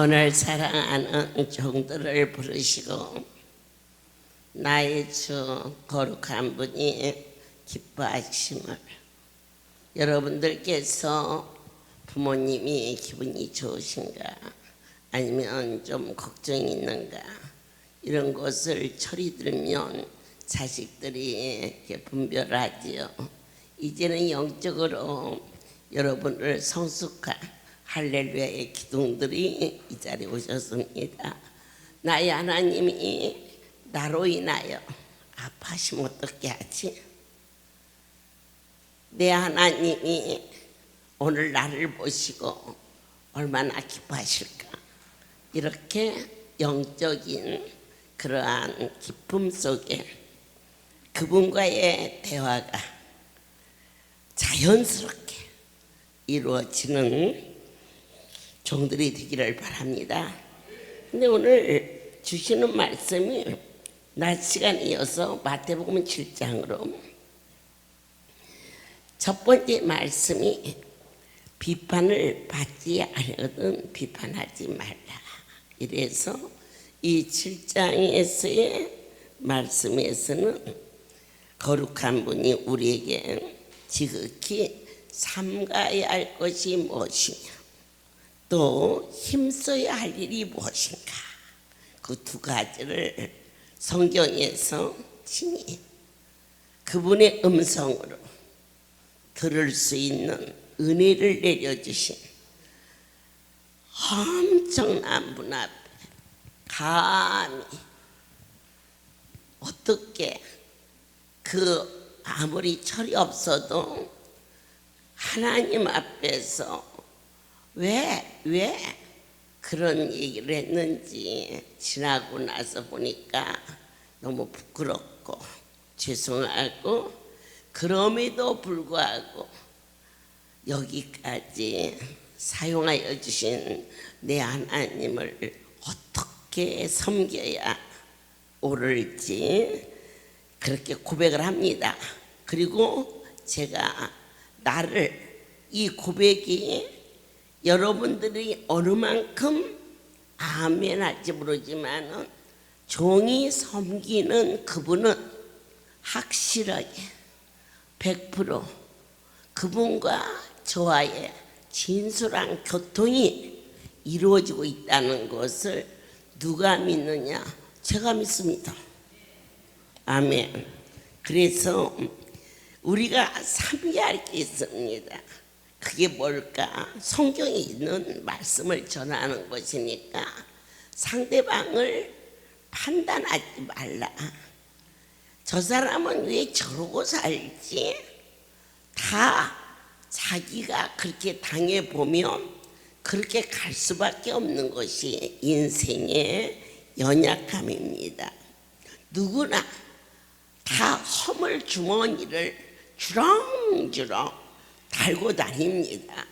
오늘 사랑하는 종들을 부르시고 나의 주 거룩한 분이 기뻐하심을, 여러분들께서 부모님이 기분이 좋으신가 아니면 좀 걱정이 있는가 이런 것을 철이 들면 자식들이 이렇게 분별하지요. 이제는 영적으로 여러분을 성숙한 할렐루야의 기둥들이 이 자리에 오셨습니다. 나의 하나님이 나로 인하여 아파하시면 어떻게 하지? 내 하나님이 오늘 나를 보시고 얼마나 기뻐하실까? 이렇게 영적인 그러한 기쁨 속에 그분과의 대화가 자연스럽게 이루어지는 종들이 되기를 바랍니다. 근데 오늘 주시는 말씀이 낮 시간에 이어서 마태복음 7장으로 첫 번째 말씀이 비판을 받지 않거든 비판하지 말라. 이래서 이 7장에서의 말씀에서는 거룩한 분이 우리에게 지극히 삼가야 할 것이 무엇이며 또 힘써야 할 일이 무엇인가, 그 두 가지를 성경에서 친히 그분의 음성으로 들을 수 있는 은혜를 내려주신 엄청난 분 앞에 감히 어떻게 그 아무리 철이 없어도 하나님 앞에서 왜 그런 얘기를 했는지 지나고 나서 보니까 너무 부끄럽고 죄송하고, 그럼에도 불구하고 여기까지 사용하여 주신 내 하나님을 어떻게 섬겨야 옳을지 그렇게 고백을 합니다. 그리고 제가 이 고백이 여러분들이 어느 만큼 아멘 할지 모르지만 종이 섬기는 그분은 확실하게 100% 그분과 저와의 진솔한 교통이 이루어지고 있다는 것을 누가 믿느냐? 제가 믿습니다. 아멘. 그래서 우리가 삼가할 게 있습니다. 그게 뭘까? 성경에 있는 말씀을 전하는 것이니까 상대방을 판단하지 말라. 저 사람은 왜 저러고 살지? 다 자기가 그렇게 당해보면 그렇게 갈 수밖에 없는 것이 인생의 연약함입니다. 누구나 다 허물 주머니를 주렁주렁 달고 다닙니다.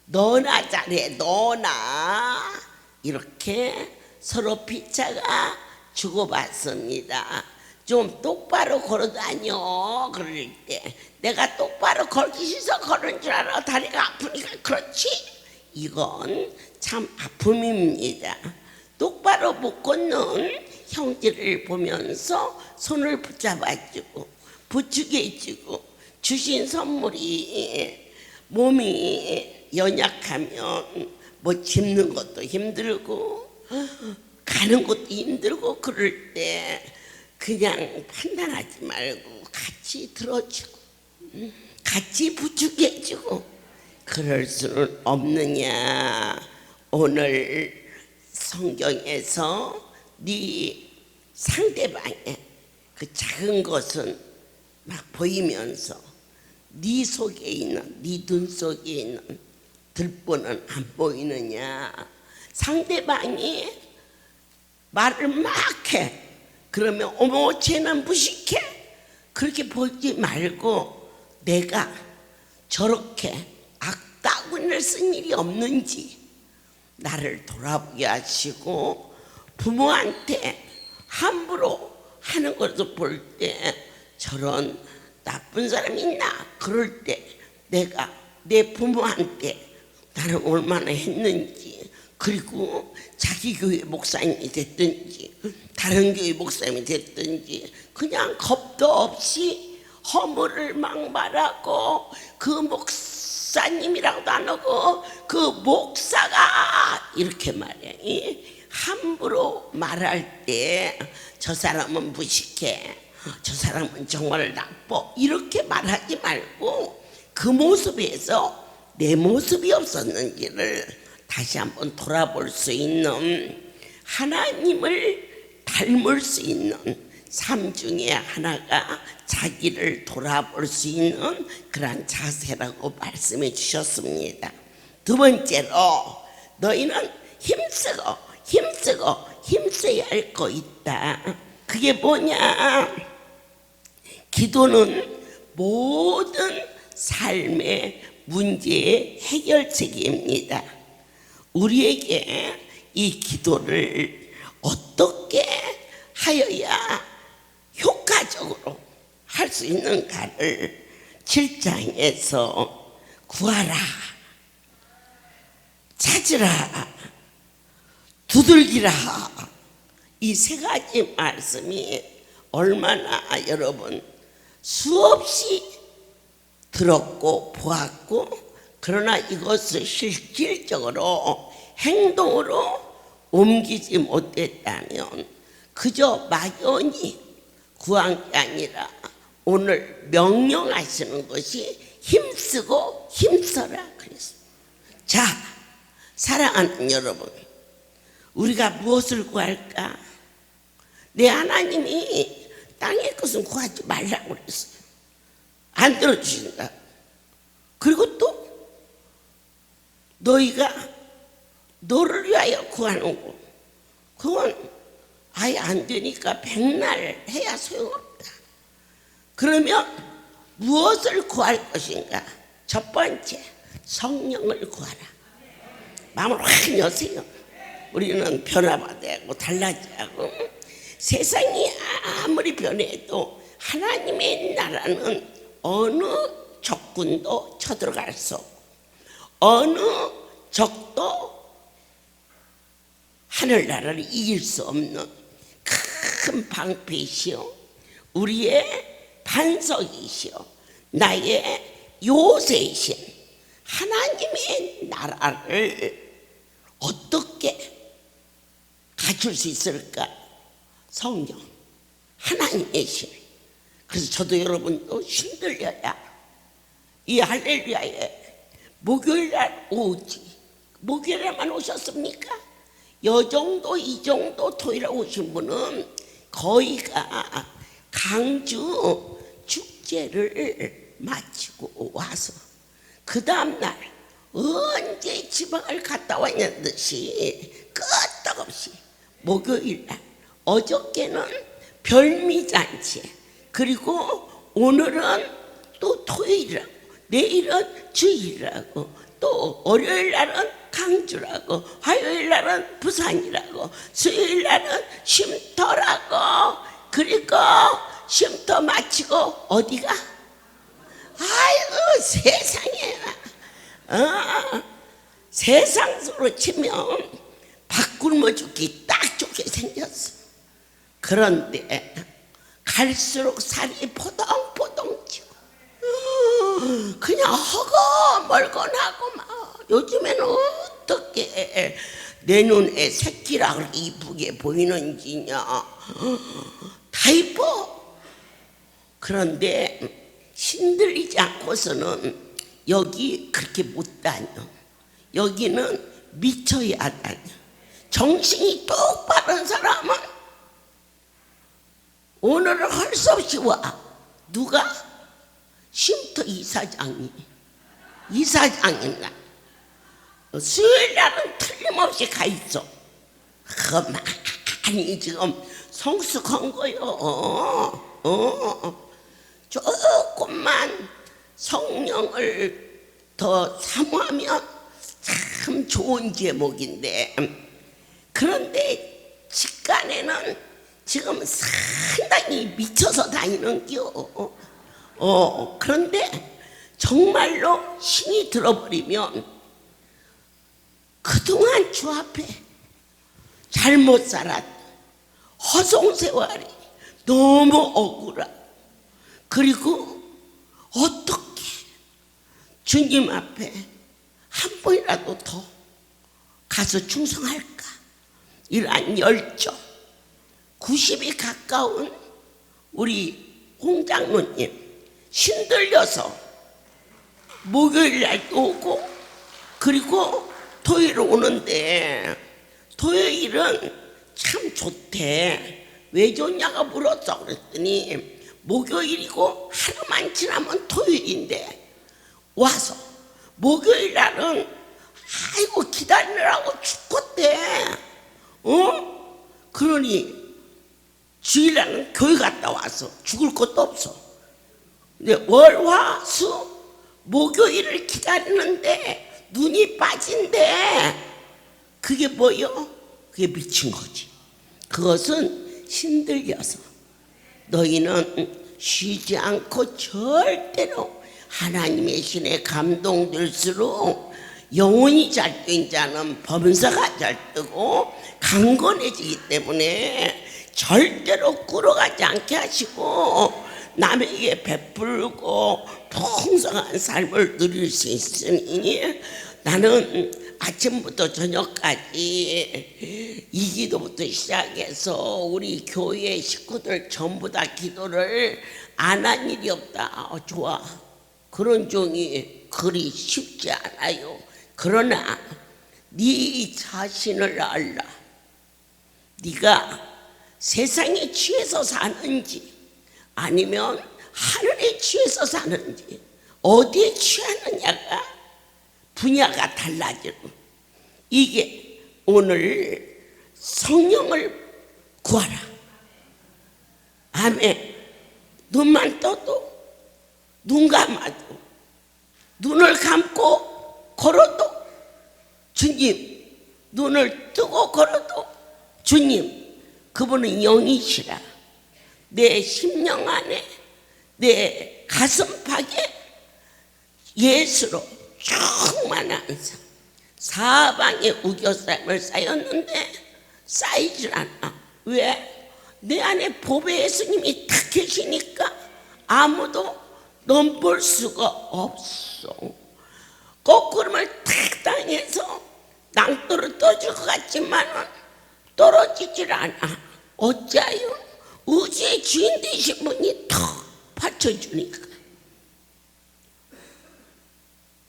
너나 잘해, 너나. 이렇게 서로 피차가 주고받습니다. 좀 똑바로 걸어다녀. 그럴 때 내가 똑바로 걸기 싫어서 걸은 줄 알아. 다리가 아프니까 그렇지. 이건 참 아픔입니다. 똑바로 못 걷는 형제를 보면서 손을 붙잡아주고 부축해주고, 주신 선물이 몸이 연약하면 뭐 짚는 것도 힘들고 가는 것도 힘들고, 그럴 때 그냥 판단하지 말고 같이 들어주고 같이 부축해주고 그럴 수는 없느냐. 오늘 성경에서 네 상대방의 그 작은 것은 막 보이면서 네 속에 있는, 네 눈 속에 있는 들보는 안 보이느냐. 상대방이 말을 막 해. 그러면 어머 쟤는 무식해. 그렇게 보지 말고 내가 저렇게 악다구니를 쓴 일이 없는지 나를 돌아보게 하시고, 부모한테 함부로 하는 것을 볼 때 저런 나쁜 사람이 있나? 그럴 때 내가 내 부모한테 나는 얼마나 했는지 그리고 자기 교회 목사님이 됐든지 다른 교회 목사님이 됐든지 그냥 겁도 없이 허물을 막 말하고 그 목사님이라고도 안 하고 그 목사가 이렇게 말해. 함부로 말할 때 저 사람은 무식해, 저 사람은 정말 나빠 이렇게 말하지 말고 그 모습에서 내 모습이 없었는지를 다시 한번 돌아볼 수 있는, 하나님을 닮을 수 있는 삶 중에 하나가 자기를 돌아볼 수 있는 그런 자세라고 말씀해 주셨습니다. 두 번째로 너희는 힘써야 할 거 있다. 그게 뭐냐? 기도는 모든 삶의 문제의 해결책입니다. 우리에게 이 기도를 어떻게 하여야 효과적으로 할 수 있는가를 7장에서 구하라, 찾으라, 두들기라, 이 세 가지 말씀이 얼마나 여러분 수없이 들었고 보았고, 그러나 이것을 실질적으로 행동으로 옮기지 못했다면 그저 막연히 구한 게 아니라 오늘 명령하시는 것이 힘쓰고 힘써라 그랬습니다. 자, 사랑하는 여러분, 우리가 무엇을 구할까? 내 하나님이 땅의 것은 구하지 말라고 그랬어요. 안 들어주신다. 그리고 또 너희가 너를 위하여 구하는 거, 그건 아예 안 되니까 백날 해야 소용없다. 그러면 무엇을 구할 것인가? 첫 번째, 성령을 구하라. 마음을 확 여세요. 우리는 변화받아야 하고 달라져야 하고, 세상이 아무리 변해도 하나님의 나라는 어느 적군도 쳐들어갈 수 없고 어느 적도 하늘나라를 이길 수 없는 큰 방패이시오, 우리의 반석이시오, 나의 요새이신 하나님의 나라를 어떻게 갖출 수 있을까? 성령, 하나님의 신. 그래서 저도 여러분도 힘들려야 이 할렐루야에 목요일날 오지, 목요일에만 오셨습니까? 요 정도 이 정도 토요일에 오신 분은 거의가 강주 축제를 마치고 와서 그 다음날 언제 지방을 갔다 왔냐는 듯이 끄떡없이 목요일날, 어저께는 별미잔치, 그리고 오늘은 또 토요일이라고, 내일은 주일이라고, 또 월요일날은 강주라고, 화요일날은 부산이라고, 수요일날은 쉼터라고. 그리고 쉼터 마치고 어디가? 아이고 세상에, 세상으로 치면 밥 굶어 죽기 딱 좋게 생겼어. 그런데 갈수록 살이 포동포동 찌고 그냥 허거멀건하고 막, 요즘에는 어떻게 내 눈에 새끼라 그렇게 이쁘게 보이는지냐, 다 이뻐. 그런데 신들리지 않고서는 여기 그렇게 못 다녀. 여기는 미쳐야 다녀. 정신이 똑바른 사람은 오늘은 할 수 없이 와. 누가? 쉼터 이사장이 나. 수요일날은 틀림없이 가 있어. 많이 지금 성숙한 거요. 조금만 성령을 더 사모하면 참 좋은 제목인데, 그런데 직간에는 지금 상당히 미쳐서 다니는겨. 그런데 정말로 신이 들어버리면 그동안 주 앞에 잘못 살았던 허송세월이 너무 억울하고, 그리고 어떻게 주님 앞에 한 번이라도 더 가서 충성할까, 이러한 열정. 90이 가까운 우리 홍장로님 신들려서 목요일날 오고, 그리고 토요일 오는데, 토요일은 참 좋대. 왜 좋냐고 물었어. 그랬더니 목요일이고 하루만 지나면 토요일인데 와서 목요일날은 아이고 기다리느라고 죽겠대. 그러니 주일날은 교회 갔다 와서 죽을 것도 없어. 근데 월, 화, 수, 목요일을 기다리는데 눈이 빠진대. 그게 뭐요? 그게 미친 거지. 그것은 신들려서. 너희는 쉬지 않고 절대로 하나님의 신에 감동될수록 영혼이 잘 뜬 자는 범사가 잘 뜨고 강건해지기 때문에 절대로 꿇어가지 않게 하시고 남에게 베풀고 풍성한 삶을 누릴 수 있으니, 나는 아침부터 저녁까지 이 기도부터 시작해서 우리 교회 식구들 전부 다 기도를 안 한 일이 없다. 좋아. 그런 종이 그리 쉽지 않아요. 그러나 네 자신을 알라. 네가 세상에 취해서 사는지 아니면 하늘에 취해서 사는지, 어디에 취하느냐가 분야가 달라지고, 이게 오늘 성령을 구하라. 아멘. 눈만 떠도, 눈 감아도, 눈을 감고 걸어도 주님, 눈을 뜨고 걸어도 주님, 그분은 영이시라. 내 심령 안에, 내 가슴팍에 예수로 충만한 삶, 사방에 우겨쌈을 쌓였는데 쌓이질 않아. 왜? 내 안에 보배 예수님이 다 계시니까 아무도 넘볼 수가 없어. 거꾸름을 탁 당해서 낭떠러 떨어질 것 같지만 떨어지질 않아. 어찌하여? 우주의 주인 되신 분이 턱 받쳐주니까.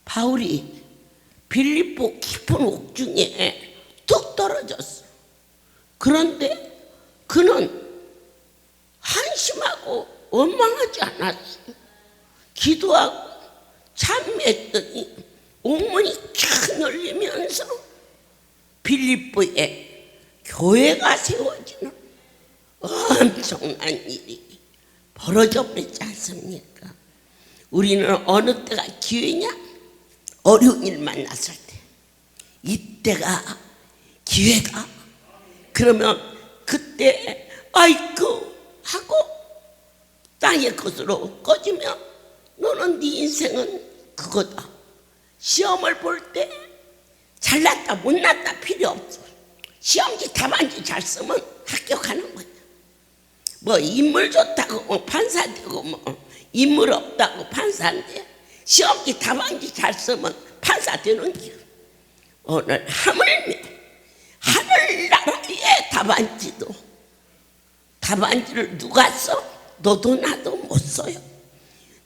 바울이 빌립보 깊은 옥중에 뚝 떨어졌어. 그런데 그는 한심하고 원망하지 않았어. 기도하고 찬미했더니 옥문이 쫙 열리면서 빌립보에 교회가 세워지는 엄청난 일이 벌어져 버리지 않습니까? 우리는 어느 때가 기회냐? 어려운 일 만났을 때, 이때가 기회다. 그러면 그때 아이고 하고 땅의 것으로 꺼지면 너는 네 인생은 그거다. 시험을 볼 때 잘났다 못났다 필요 없어. 시험지 답안지 잘 쓰면 합격하는 거야. 뭐 인물 좋다고 뭐 판사 되고, 뭐 인물 없다고 판사 안 돼. 시험지 답안지 잘 쓰면 판사 되는 길. 오늘 하물며 하늘나라의 답안지를 누가 써? 너도 나도 못 써요.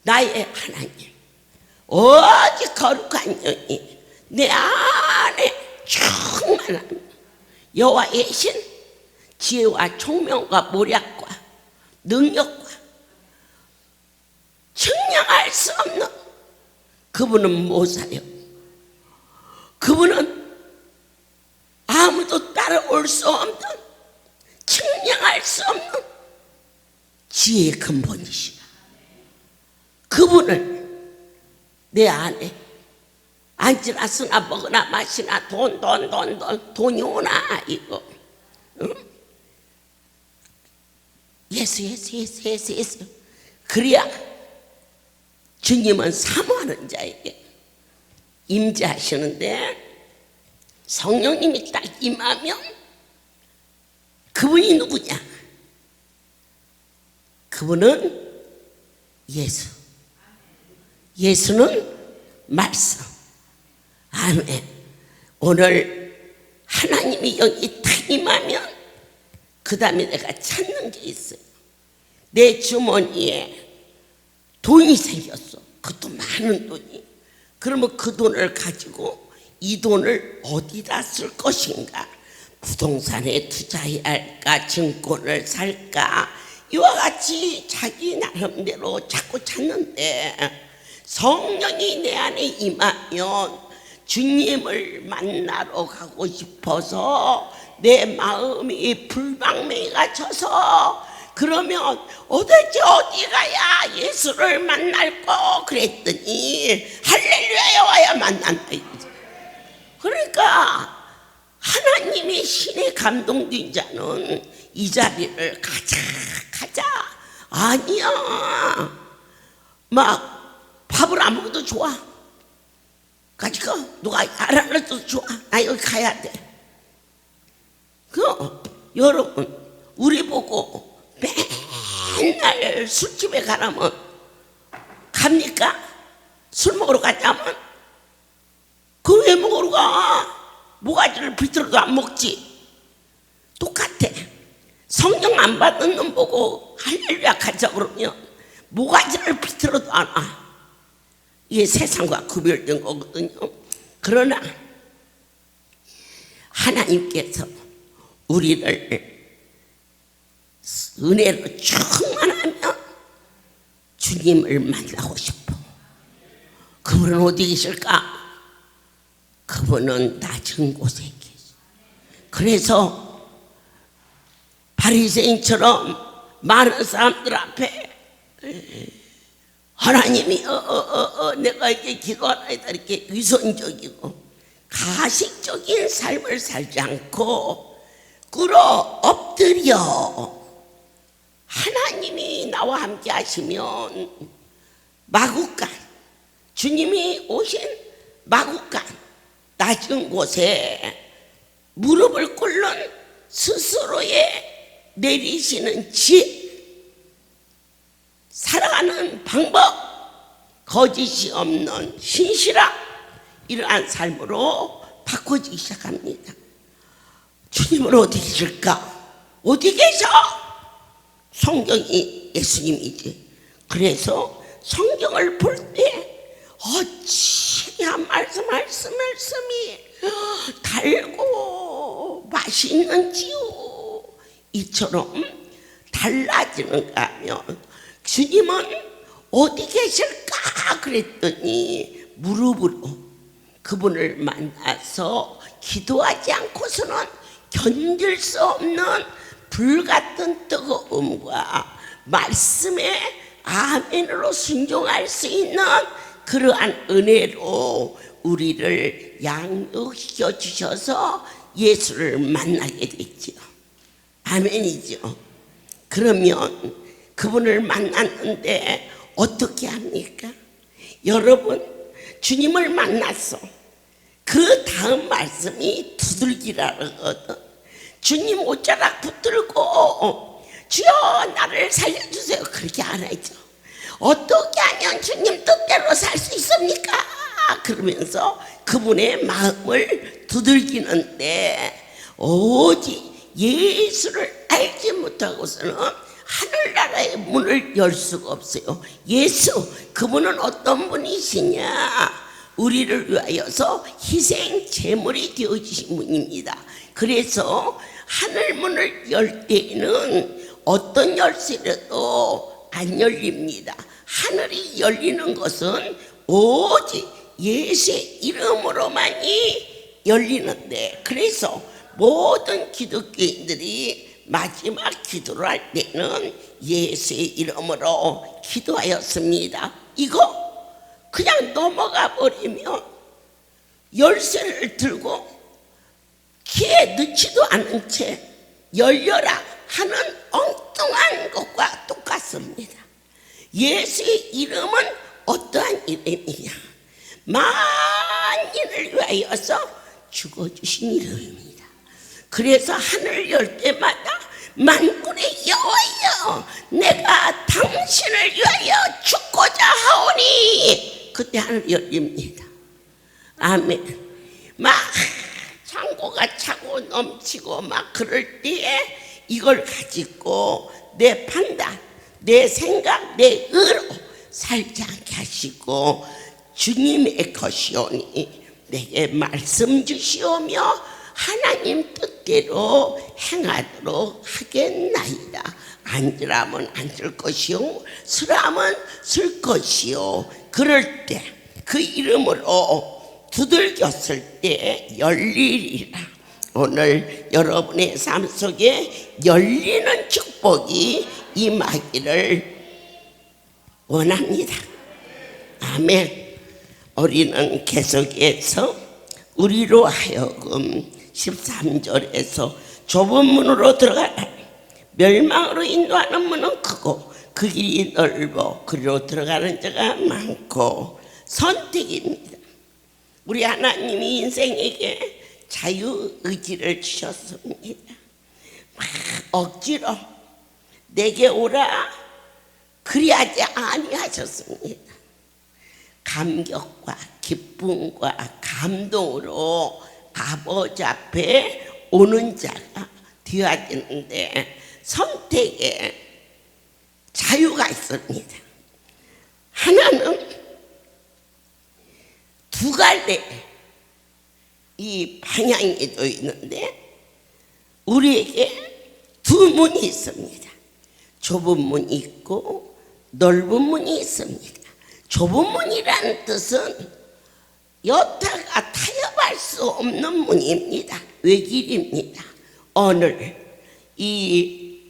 나의 하나님, 오직 거룩한 영이 내 안에 충만한 여호와의 신, 지혜와 총명과 모략과 능력과 측량할 수 없는 그분은 모사요. 그분은 아무도 따라올 수 없는, 측량할 수 없는 지혜의 근본이시다. 그분을 내 안에 앉으나 쓰나 먹으나 마시나 돈이 오나 이거, 응? 예수. 그래야 주님은 사모하는 자에게 임재하시는데, 성령님이 딱 임하면 그분이 누구냐? 그분은 예수. 예수는 말씀. 아멘. 오늘 하나님이 여기 딱 임하면 그 다음에 내가 찾는 게 있어요. 내 주머니에 돈이 생겼어. 그것도 많은 돈이. 그러면 그 돈을 가지고 이 돈을 어디다 쓸 것인가? 부동산에 투자해야 할까? 증권을 살까? 이와 같이 자기 나름대로 자꾸 찾는데 성령이 내 안에 임하면 주님을 만나러 가고 싶어서 내 마음이 불방맹이가 쳐서 그러면 도대체 어디 가야 예수를 만날 거 그랬더니 할렐루야에 와야 만난다. 그러니까 하나님의 신에 감동된 자는 이 자리를 가자. 아니야. 막 밥을 안 먹어도 좋아. 같이 가. 누가 알아놔도 좋아. 나 여기 가야 돼. 여러분 우리 보고 맨날 술집에 가라면 갑니까? 술 먹으러 가자면 그 왜 먹으러 가? 모가지를 비틀어도 안 먹지. 똑같아. 성령 안 받는 놈 보고 할렐루야 가자 그러면 모가지를 비틀어도 안 와. 이게 세상과 구별된 거거든요. 그러나 하나님께서 우리를 은혜로 충만하면 주님을 만나고 싶어. 그분은 어디 계실까? 그분은 낮은 곳에 계셔. 그래서 바리새인처럼 많은 사람들 앞에 하나님이 내가 이렇게 기도하나이다 이렇게 위선적이고 가식적인 삶을 살지 않고 꿇어 엎드려 하나님이 나와 함께 하시면 마구간 주님이 오신 마구간 낮은 곳에 무릎을 꿇는 스스로의 내리시는 집 살아가는 방법 거짓이 없는 신실함 이러한 삶으로 바꿔지기 시작합니다. 주님은 어디 계실까? 어디 계셔? 성경이 예수님이지. 그래서 성경을 볼 때 어찌야 말씀이 달고 맛있는지요 이처럼 달라지는가 하면 주님은 어디 계실까 그랬더니 무릎으로 그분을 만나서 기도하지 않고서는 견딜 수 없는 불같은 뜨거움과 말씀에 아멘으로 순종할 수 있는 그러한 은혜로 우리를 양육시켜 주셔서 예수를 만나게 됐죠. 아멘이죠. 그러면 그분을 만났는데 어떻게 합니까? 여러분 주님을 만났어. 그 다음 말씀이 두들기라 그러거든. 주님 옷자락 붙들고 주여 나를 살려주세요 그렇게 안 하죠. 어떻게 하면 주님 뜻대로 살 수 있습니까? 그러면서 그분의 마음을 두들기는데 오직 예수를 알지 못하고서는 하늘나라의 문을 열 수가 없어요. 예수 그분은 어떤 분이시냐? 우리를 위하여서 희생 제물이 되어주신 분입니다. 그래서 하늘문을 열 때에는 어떤 열쇠라도 안 열립니다. 하늘이 열리는 것은 오직 예수의 이름으로만이 열리는데 그래서 모든 기독교인들이 마지막 기도를 할 때는 예수의 이름으로 기도하였습니다. 이거 그냥 넘어가 버리면 열쇠를 들고 귀에 넣지도 않은 채 열려라 하는 엉뚱한 것과 똑같습니다. 예수의 이름은 어떠한 이름이냐? 만인을 위하여서 죽어주신 이름입니다. 그래서 하늘 열 때마다 만군의 여호와여 내가 당신을 위하여 죽고자 하오니 그때 하늘 열립니다. 아멘. 막 창고가 차고 넘치고 막 그럴 때에 이걸 가지고 내 판단, 내 생각, 내 의로 살지 않게 하시고 주님의 것이오니 내게 말씀 주시오며 하나님 뜻대로 행하도록 하겠나이다. 앉으라면 앉을 것이요 서라면 쓸 것이요 그럴 때 그 이름으로 두들겼을 때 열리리라. 오늘 여러분의 삶 속에 열리는 축복이 임하기를 원합니다. 아멘. 우리는 계속해서 우리로 하여금 13절에서 좁은 문으로 들어가라. 멸망으로 인도하는 문은 크고 그 길이 넓어 그리로 들어가는 자가 많고 선택입니다. 우리 하나님이 인생에게 자유의지를 주셨습니다. 막 억지로 내게 오라 그리하지 아니하셨습니다. 감격과 기쁨과 감동으로 아버지 앞에 오는 자가 되어지는데 선택에 자유가 있습니다. 하나는 두 갈래 이 방향이 또 있는데 우리에게 두 문이 있습니다. 좁은 문이 있고 넓은 문이 있습니다. 좁은 문이라는 뜻은 여타가 타협할 수 없는 문입니다. 외길입니다. 오늘 이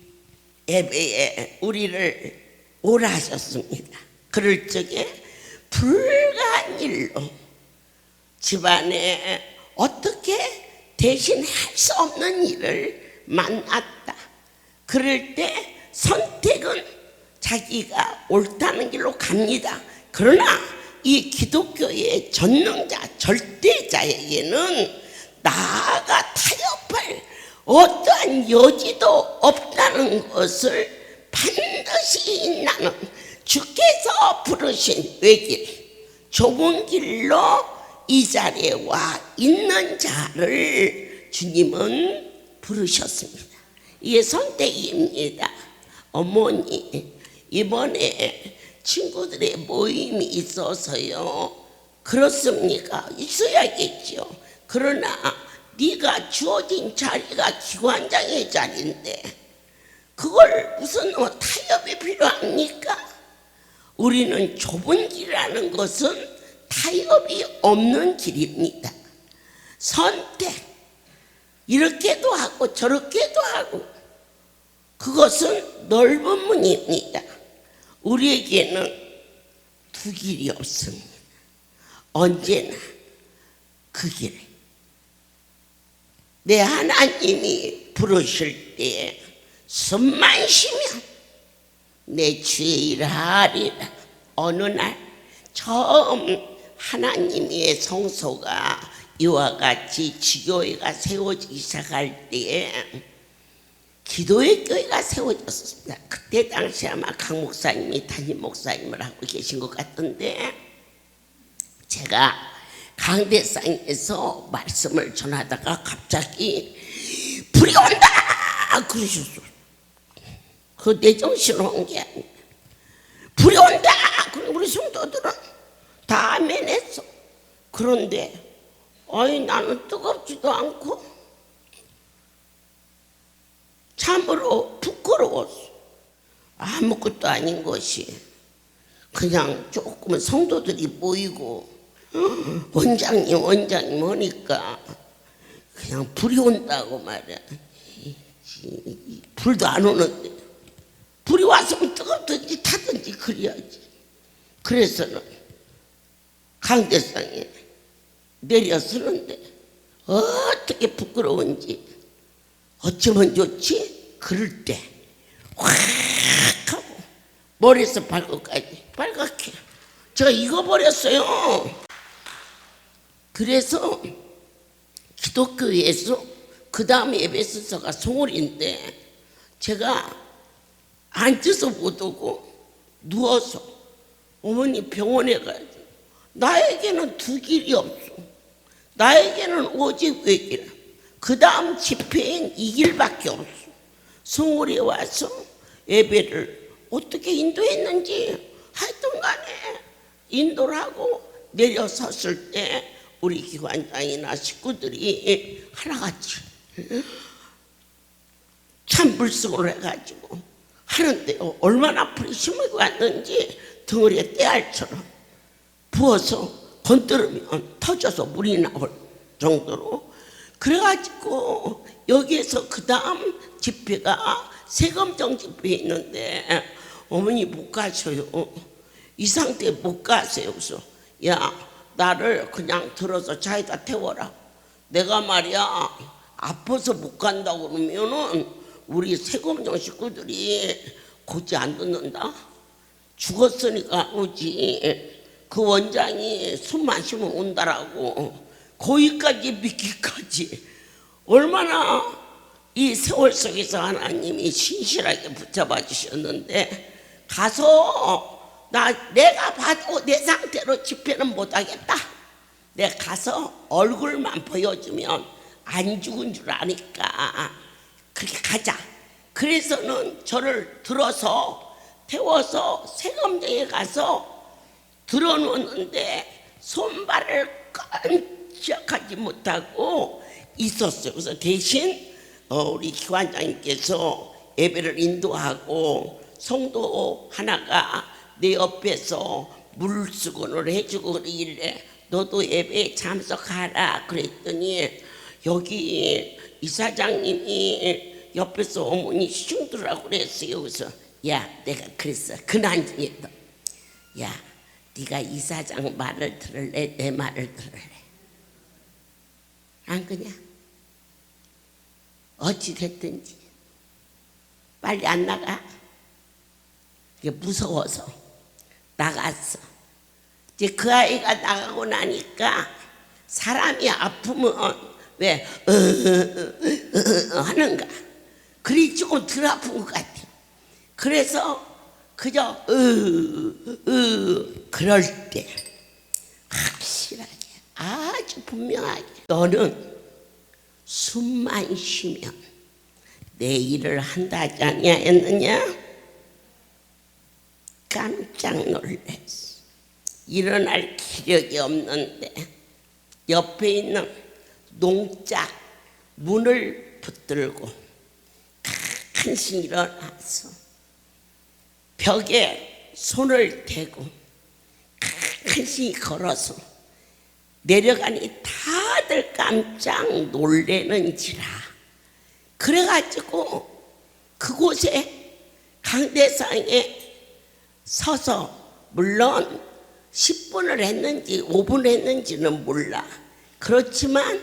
예배에 우리를 오라 하셨습니다. 그럴 적에 불가한 일로 집안에 어떻게 대신할 수 없는 일을 만났다. 그럴 때 선택은 자기가 옳다는 길로 갑니다. 그러나 이 기독교의 전능자, 절대자에게는 나아가 타협할 어떠한 여지도 없다는 것을 반드시 나는 주께서 부르신 외길, 좁은 길로 이 자리에 와 있는 자를 주님은 부르셨습니다. 이게 선택입니다. 어머니, 이번에 친구들의 모임이 있어서요. 그렇습니까? 있어야겠죠. 그러나 네가 주어진 자리가 기관장의 자리인데 그걸 무슨 타협이 필요합니까? 우리는 좁은 길이라는 것은 타협이 없는 길입니다. 선택, 이렇게도 하고 저렇게도 하고 그것은 넓은 문입니다. 우리에게는 두 길이 없습니다. 언제나 그 길. 내 하나님이 부르실 때에 숨만 쉬면 내 주의 일을 하리라. 어느 날 처음 하나님의 성소가 이와 같이 지교회가 세워지기 시작할 때에 기도의 교회가 세워졌습니다. 그때 당시 아마 강 목사님이 담임 목사님을 하고 계신 것 같은데 제가 강대상에서 말씀을 전하다가 갑자기 불이 온다 그러셨어요. 그 내 정신으로 온 게 아니에요. 불이 온다. 그리고 우리 성도들은 다 아멘했어. 그런데 나는 뜨겁지도 않고 참으로 부끄러웠어. 아무것도 아닌 것이 그냥 조금은 성도들이 모이고 원장님 오니까 그냥 불이 온다고 말이야. 불도 안 오는데 불이 왔으면 뜨겁든지 타든지 그래야지. 그래서는 강대상에 내려서는데 어떻게 부끄러운지 어쩌면 좋지? 그럴 때 확 하고 머리에서 발끝까지 빨갛게 제가 익어버렸어요. 그래서 기독교에서 그 다음에 예배 순서가 송월인데 제가 앉아서 못 오고 누워서 어머니 병원에 가야지. 나에게는 두 길이 없어. 나에게는 오직 외길. 그 다음 집회엔 이 길밖에 없어. 송월에 와서 예배를 어떻게 인도했는지 하여튼 간에 인도를 하고 내려섰을 때 우리 기관장이나 식구들이 하나같이 찬불승을 해가지고 하는데 얼마나 불이 심하게 왔는지 덩어리에 떼알처럼 부어서 건드리면 터져서 물이 나올 정도로 그래가지고 여기에서 그 다음 집회가 세검정 집회 있는데 어머니 못 가셔요. 이 상태에 못 가세요. 그래서 야 나를 그냥 들어서 차에다 태워라. 내가 말이야 아파서 못 간다고 그러면은 우리 세검정 식구들이 고지 안 듣는다. 죽었으니까 오지. 그 원장이 숨만 쉬면 온다라고 거기까지 믿기까지 얼마나 이 세월 속에서 하나님이 신실하게 붙잡아 주셨는데 가서 내가 봐도 내 상태로 집회는 못하겠다. 내가 가서 얼굴만 보여주면 안 죽은 줄 아니까 그렇게 가자. 그래서는 저를 들어서 태워서 세검정에 가서 들어놓는데 손발을 깜짝하지 못하고 있었어요. 그래서 대신 우리 기관장님께서 예배를 인도하고 성도 하나가 내 옆에서 물수건을 해주고 그러길래 너도 예배에 참석하라 그랬더니 여기 이사장님이 옆에서 어머니 흉들으라고 그랬어요. 그래서 야 내가 그랬어. 그난중에도 야 네가 이사장 말을 들을래 내 말을 들을래 안 그냐? 어찌 됐든지 빨리 안 나가. 이게 무서워서 나갔어. 이제 그 아이가 나가고 나니까 사람이 아프면 왜 하는가. 그리 조금 덜 아픈 것 같아. 그래서 그저 그럴 때 확실하게 아주 분명하게 너는 숨만 쉬면 내 일을 한다 하지 아니하였느냐? 깜짝 놀랐어. 일어날 기력이 없는데 옆에 있는 농짝 문을 붙들고 간신히 일어나서 벽에 손을 대고 간신히 걸어서 내려가니 다들 깜짝 놀래는지라. 그래가지고 그곳에 강대상에 서서 물론 10분을 했는지 5분을 했는지는 몰라. 그렇지만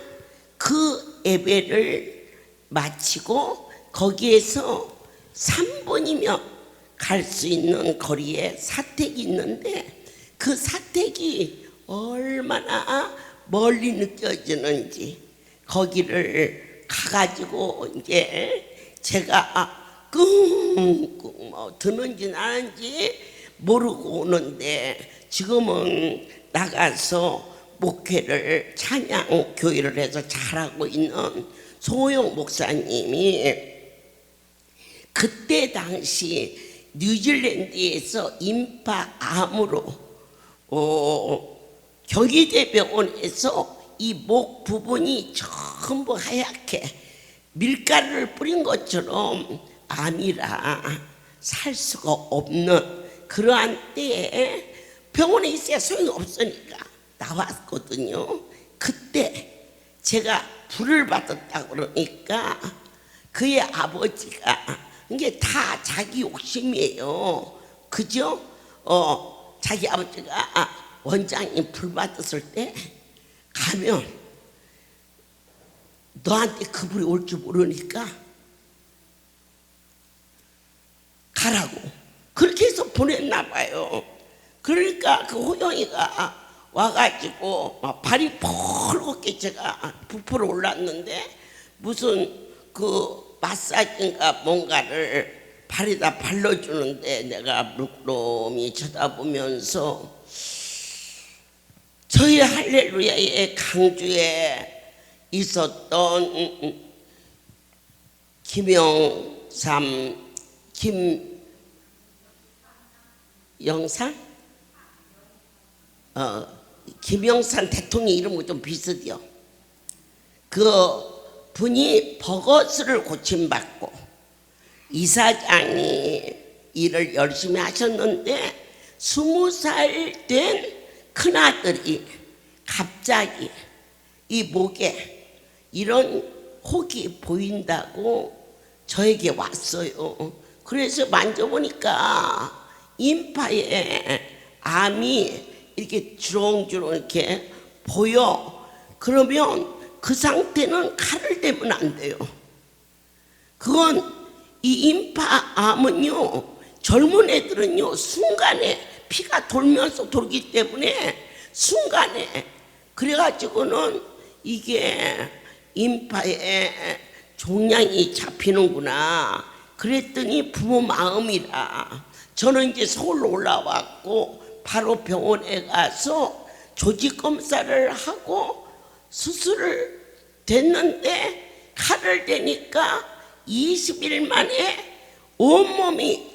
그 예배를 마치고 거기에서 3분이면 갈 수 있는 거리에 사택이 있는데 그 사택이 얼마나 멀리 느껴지는지 거기를 가가지고 이제 제가 끙끙 뭐 드는지 나는지 모르고 오는데 지금은 나가서 목회를 찬양 교회를 해서 잘하고 있는 소영 목사님이 그때 당시 뉴질랜드에서 임파암으로 경희대병원에서 이 목 부분이 전부 하얗게 밀가루를 뿌린 것처럼 암이라 살 수가 없는 그러한 때에 병원에 있어야 소용이 없으니까 나왔거든요. 그때 제가 불을 받았다 그러니까 그의 아버지가 이게 다 자기 욕심이에요. 그죠? 자기 아버지가 원장님 불 받았을 때 가면 너한테 그 불이 올 줄 모르니까 가라고 그렇게 해서 보냈나 봐요. 그러니까 그 호영이가 와가지고 막 발이 펄겋게 제가 부풀어 올랐는데 무슨 그 마사지인가 뭔가를 발에다 발라주는데 내가 물끄러미 쳐다보면서 저희 할렐루야의 강주에 있었던 김영삼 대통령 이름과 좀 비슷해요. 그 분이 버거스를 고침받고 이사장이 일을 열심히 하셨는데 20살 된 큰아들이 갑자기 이 목에 이런 혹이 보인다고 저에게 왔어요. 그래서 만져보니까 임파에 암이 이렇게 주렁주렁 이렇게 보여. 그러면 그 상태는 칼을 대면 안 돼요. 그건 이 임파암은요, 젊은 애들은요 순간에 피가 돌면서 돌기 때문에 순간에, 그래가지고는 이게 임파에 종양이 잡히는구나. 그랬더니 부모 마음이라 저는 이제 서울로 올라왔고 바로 병원에 가서 조직 검사를 하고 수술을 됐는데 칼을 대니까 20일 만에 온몸이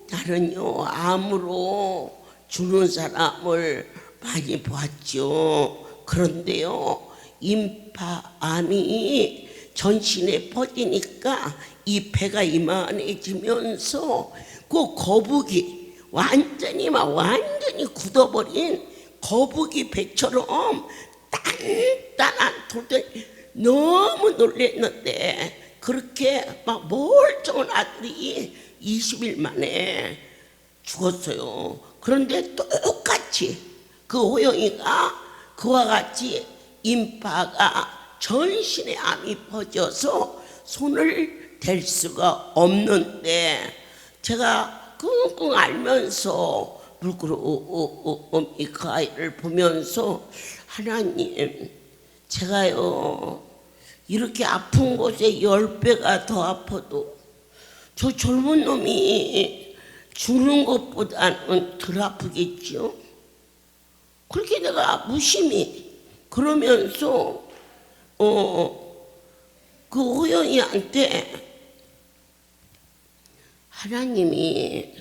나는요 암으로 죽는 사람을 많이 보았죠. 그런데요 임파암이 전신에 퍼지니까 이 배가 이만해지면서 그 거북이 완전히 굳어버린 거북이 배처럼 단단한 돌들. 너무 놀랐는데 그렇게 막 멀쩡한 아들이 20일 만에 죽었어요. 그런데 똑같이 그 호영이가 그와 같이 임파가 전신에 암이 퍼져서 손을 댈 수가 없는데 제가 끙끙 앓면서 물끄러미 그 아이를 보면서 하나님, 제가요 이렇게 아픈 곳에 10배가 더 아파도 저 젊은 놈이 죽는 것보다는 덜 아프겠죠. 그렇게 내가 무심히 그러면서 그 호영이한테 하나님이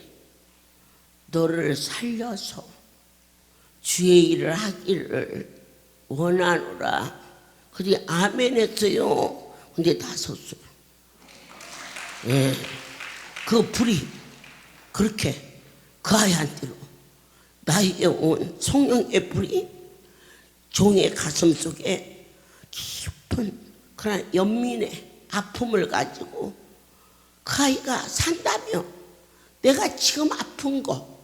너를 살려서 주의 일을 하기를 원하노라. 그래 아멘 했어요. 근데 나섰어요. 예, 그 불이 그렇게 그 아이한테로 나에게 온 성령의 불이 종의 가슴 속에 깊은 그런 연민의 아픔을 가지고 그 아이가 산다며 내가 지금 아픈 거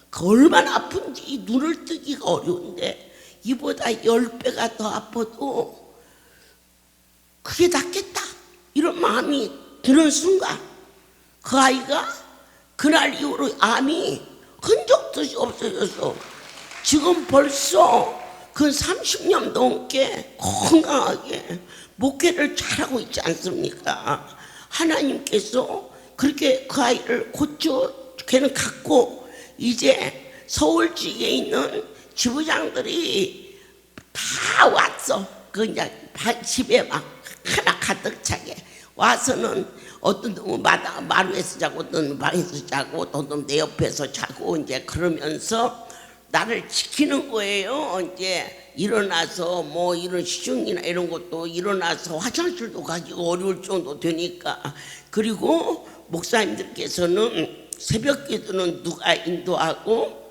그 얼마나 아픈지 눈을 뜨기가 어려운데 이보다 10배가 더 아파도 그게 낫겠다 이런 마음이 드는 순간 그 아이가 그날 이후로 암이 흔적도 없어져서 지금 벌써 그 30년 넘게 건강하게 목회를 잘하고 있지 않습니까? 하나님께서 그렇게 그 아이를 고쳐 걔는 갖고 이제 서울지에 있는 지부장들이 다 왔어. 그 이제 집에 막 하나 가득 차게 와서는 어떤 놈은 마루에서 자고 어떤 놈은 방에서 자고 어떤 놈은 내 옆에서 자고 이제 그러면서 나를 지키는 거예요. 이제 일어나서 뭐 이런 시중이나 이런 것도 일어나서 화장실도 가기가 어려울 정도 되니까. 그리고 목사님들께서는 새벽 기도는 누가 인도하고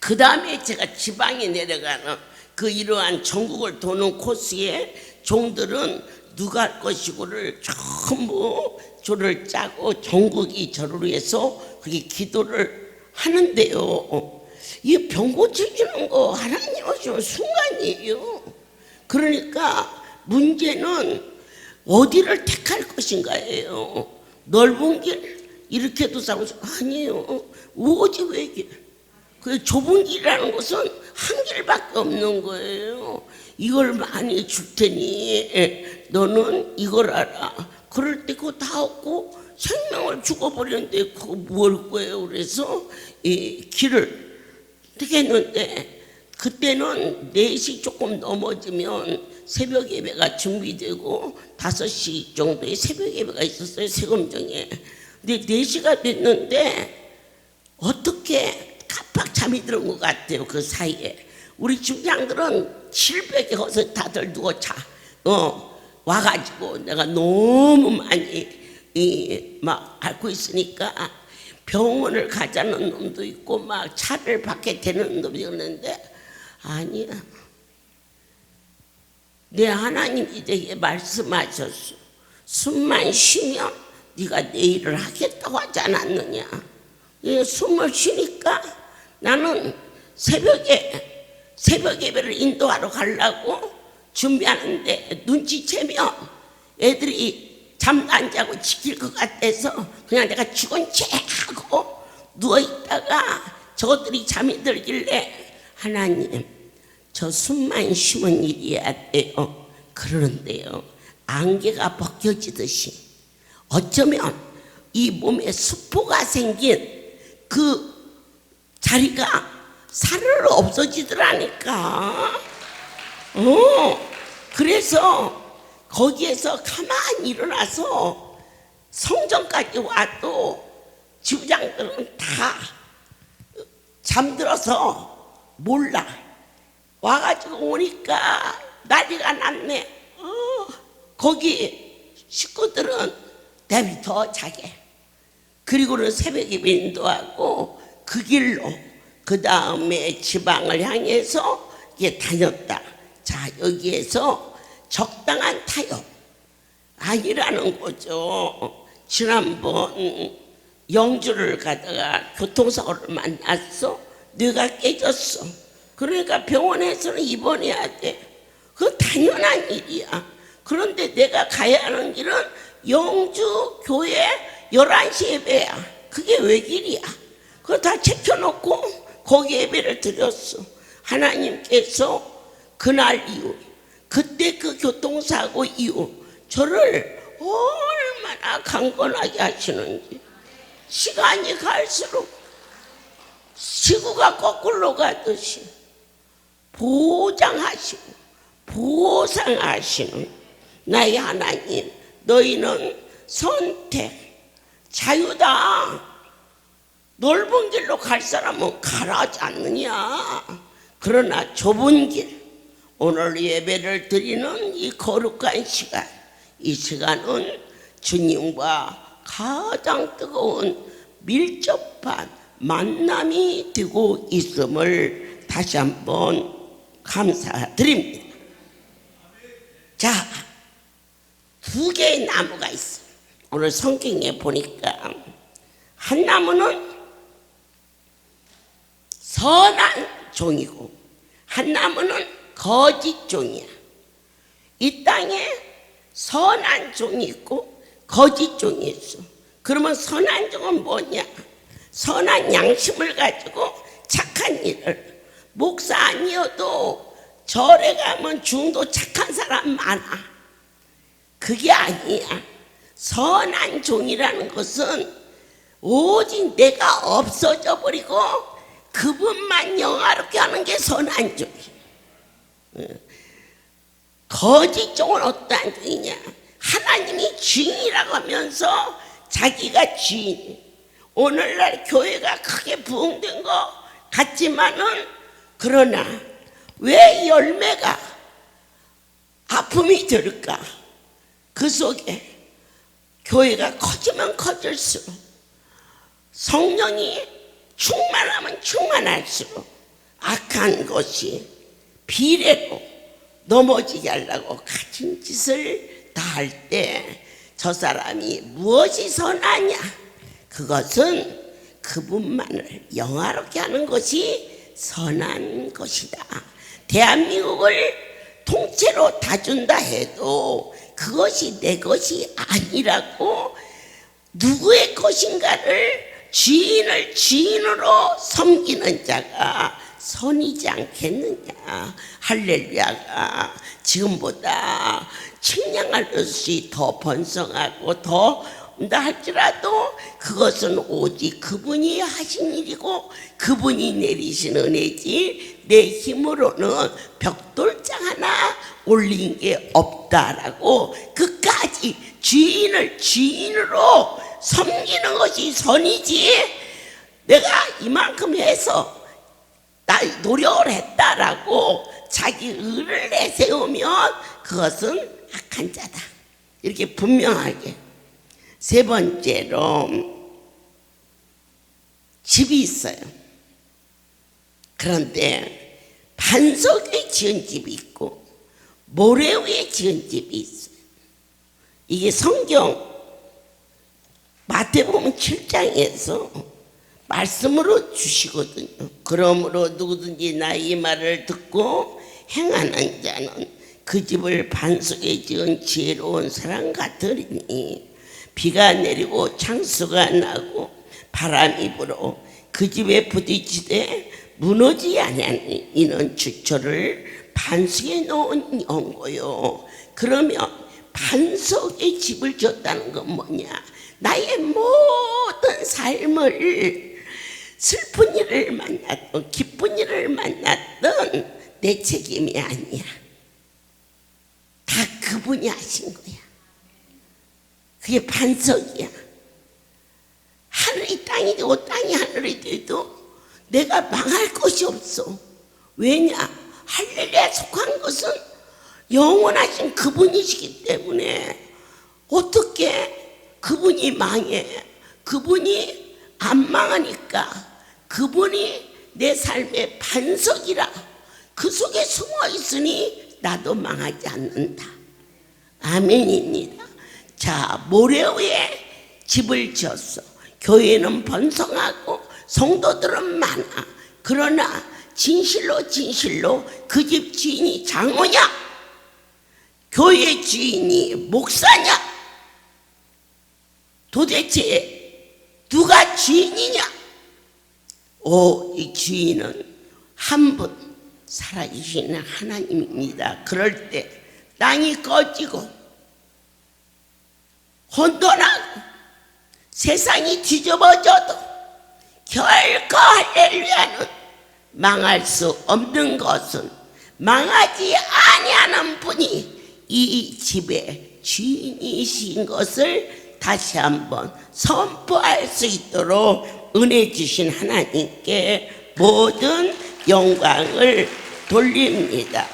그 다음에 제가 지방에 내려가는 그 이러한 전국을 도는 코스에 종들은 누가 할 것이고를 전부 조를 짜고 전국이 저를 위해서 그렇게 기도를 하는데요. 이 병 고쳐주는 거 하나님 오시면 순간이에요. 그러니까 문제는 어디를 택할 것인가예요. 넓은 길 이렇게도 싸우죠. 아니에요. 오직 외길. 그 좁은 길이라는 것은 한 길밖에 없는 거예요. 이걸 많이 줄 테니 너는 이걸 알아. 그럴 때 그거 다 얻고 생명을 죽어버렸는데 그거 뭘 거예요. 그래서 이 길을 어떻게 했는데 그때는 4시 조금 넘어지면 새벽 예배가 준비되고 5시 정도에 새벽 예배가 있었어요. 세금정에. 근데 4시가 됐는데 어떻게 깜빡 잠이 들은 것 같아요. 그 사이에 우리 집장들은 700에 거기서 다들 누워 자. 와가지고 내가 너무 많이 막 앓고 있으니까 병원을 가자는 놈도 있고 막 차를 밖에 대는 놈도 있는데 아니야. 내 하나님이 내게 말씀하셨어. 숨만 쉬면 네가 내 일을 하겠다고 하지 않았느냐. 숨을 쉬니까 나는 새벽 예배를 인도하러 가려고 준비하는데 눈치채면 애들이 잠도 안 자고 지킬 것 같아서 그냥 내가 죽은 채 하고 누워있다가 저들이 잠이 들길래 하나님 저 숨만 쉬면 일이야 돼요. 그러는데요 안개가 벗겨지듯이 어쩌면 이 몸에 수포가 생긴 그 자리가 사르르 없어지더라니까. 그래서 거기에서 가만히 일어나서 성전까지 와도 지부장들은 다 잠들어서 몰라. 와가지고 오니까 난리가 났네. 거기 식구들은 내비더 자게. 그리고는 새벽에 인도하고 그 길로 그 다음에 지방을 향해서 이게 다녔다. 자, 여기에서 적당한 타협 아니라는 거죠. 지난번 영주를 가다가 교통사고를 만났어. 뇌가 깨졌어. 그러니까 병원에서는 입원해야 돼. 그건 당연한 일이야. 그런데 내가 가야 하는 길은 영주 교회 11시 예배야. 그게 왜 길이야? 그거 다 챙겨놓고 거기 예배를 드렸어. 하나님께서 그날 이후 그때 그 교통사고 이후 저를 얼마나 강건하게 하시는지. 시간이 갈수록 지구가 거꾸로 가듯이 보장하시고 보상하시는 나의 하나님. 너희는 선택 자유다. 넓은 길로 갈 사람은 가라지 않느냐. 그러나 좁은 길, 오늘 예배를 드리는 이 거룩한 시간, 이 시간은 주님과 가장 뜨거운 밀접한 만남이 되고 있음을 다시 한번 감사드립니다. 자, 2개의 나무가 있어요. 오늘 성경에 보니까 한 나무는 선한 종이고 한 나무는 거짓 종이야. 이 땅에 선한 종이 있고 거짓 종이 있어. 그러면 선한 종은 뭐냐? 선한 양심을 가지고 착한 일을. 목사 아니어도 절에 가면 중도 착한 사람 많아. 그게 아니야. 선한 종이라는 것은 오직 내가 없어져 버리고 그분만 영화롭게 하는 게 선한 종이야. 거짓 종은 어떠한 종이냐? 하나님이 주인이라고 하면서 자기가 주인. 오늘날 교회가 크게 부흥된 것 같지만은 그러나 왜 열매가 아픔이 들을까? 그 속에 교회가 커지면 커질수록 성령이 충만하면 충만할수록 악한 것이 비례로 넘어지게 하려고 가진 짓을 다 할 때 저 사람이 무엇이 선하냐? 그것은 그분만을 영화롭게 하는 것이 선한 것이다. 대한민국을 통째로 다 준다 해도 그것이 내 것이 아니라고 누구의 것인가를 주인을 주인으로 섬기는 자가 선이지 않겠느냐. 할렐루야가 지금보다 측량할 것이 더 번성하고 더 온다 할지라도 그것은 오직 그분이 하신 일이고 그분이 내리신 은혜지 내 힘으로는 벽돌장 하나 올린 게 없다라고 끝까지 주인을 주인으로 섬기는 것이 선이지, 내가 이만큼 해서 나 노력을 했다라고 자기 의를 내세우면 그것은 악한 자다. 이렇게 분명하게. 세 번째로 집이 있어요. 그런데 반석 위에 지은 집이 있고 모래 위에 지은 집이 있어요. 이게 성경 마태복음 7장에서 말씀으로 주시거든요. 그러므로 누구든지 나의 말을 듣고 행하는 자는 그 집을 반석에 지은 지혜로운 사람 같으리니 비가 내리고 창수가 나고 바람이 불어 그 집에 부딪히되 무너지지 아니하니 이는 주초를 반석에 놓은 연고요. 그러면 반석에 집을 지었다는 건 뭐냐? 나의 모든 삶을 슬픈 일을 만났던 기쁜 일을 만났던 내 책임이 아니야. 다 그분이 하신 거야. 그게 반석이야. 하늘이 땅이 되고 땅이 하늘이 돼도 내가 망할 것이 없어. 왜냐? 할렐루야 속한 것은 영원하신 그분이시기 때문에 어떻게 그분이 망해? 그분이 안 망하니까 그분이 내 삶의 반석이라 그 속에 숨어 있으니 나도 망하지 않는다. 아멘입니다. 자, 모래 위에 집을 지었어. 교회는 번성하고 성도들은 많아. 그러나 진실로 그 집 주인이 장로냐? 교회 주인이 목사냐? 도대체 누가 주인이냐? 이 주인은 한 분 살아계시는 하나님입니다. 그럴 때 땅이 꺼지고 혼돈하고 세상이 뒤집어져도 결코 할렐루야는 망할 수 없는 것은 망하지 아니하는 분이 이 집의 주인이신 것을 다시 한번 선포할 수 있도록 은혜 주신 하나님께 모든 영광을 돌립니다.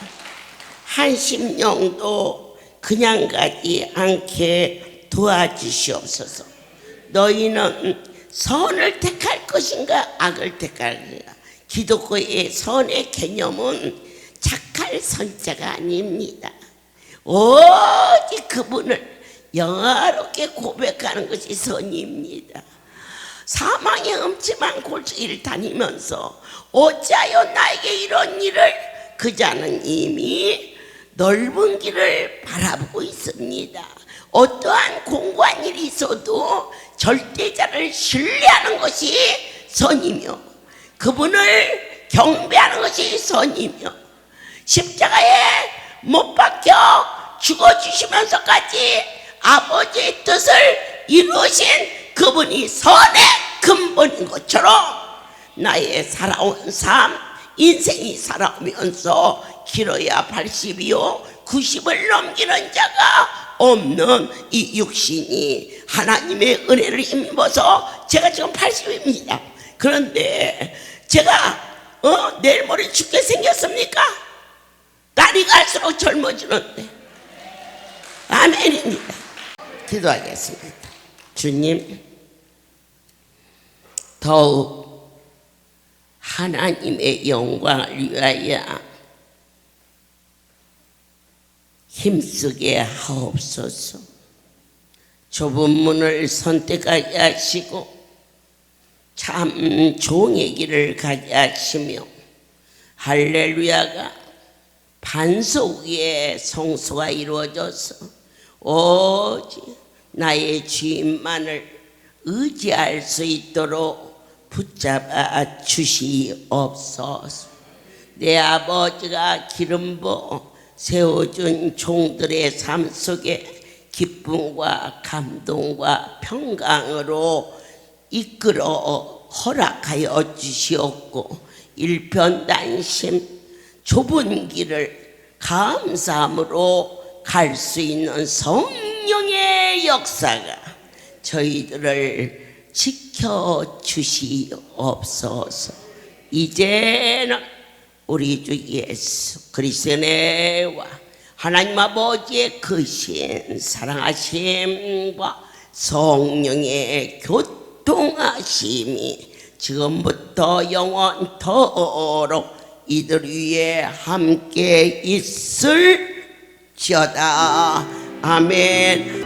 한심령도 그냥 가지 않게 도와주시옵소서. 너희는 선을 택할 것인가 악을 택할 것인가? 기독교의 선의 개념은 착할 선자가 아닙니다. 오직 그분을 영화롭게 고백하는 것이 선입니다. 사망의 음침한 골짜기를 다니면서 어찌하여 나에게 이런 일을? 그 자는 이미 넓은 길을 바라보고 있습니다. 어떠한 공고한 일이 있어도 절대자를 신뢰하는 것이 선이며 그분을 경배하는 것이 선이며 십자가에 못 박혀 죽어주시면서까지 아버지의 뜻을 이루신 그분이 선의 근본인 것처럼 나의 살아온 삶, 인생이 살아오면서 길어야 80이요 90을 넘기는 자가 없는 이 육신이 하나님의 은혜를 힘입어서 제가 지금 80입니다. 그런데 제가 내일 모레 죽게 생겼습니까? 날이 갈수록 젊어지는데. 아멘입니다. 기도하겠습니다. 주님, 더욱 하나님의 영광을 위하여 힘쓰게 하옵소서. 좁은 문을 선택하게 하시고 참 종의 길을 가게 하시며 할렐루야가 반석 위에 성소가 이루어져서 오직 나의 주인만을 의지할 수 있도록 붙잡아 주시옵소서. 내 아버지가 기름 부어 세워준 종들의 삶 속에 기쁨과 감동과 평강으로 이끌어 허락하여 주시옵고 일편단심 좁은 길을 감사함으로 갈 수 있는 성령의 역사가 저희들을 지켜주시옵소서. 이제는 우리 주 예수 그리스도의 은혜와 하나님 아버지의 크신 사랑하심과 성령의 교통하심이 지금부터 영원토록 이들 위에 함께 있을지어다. 아멘.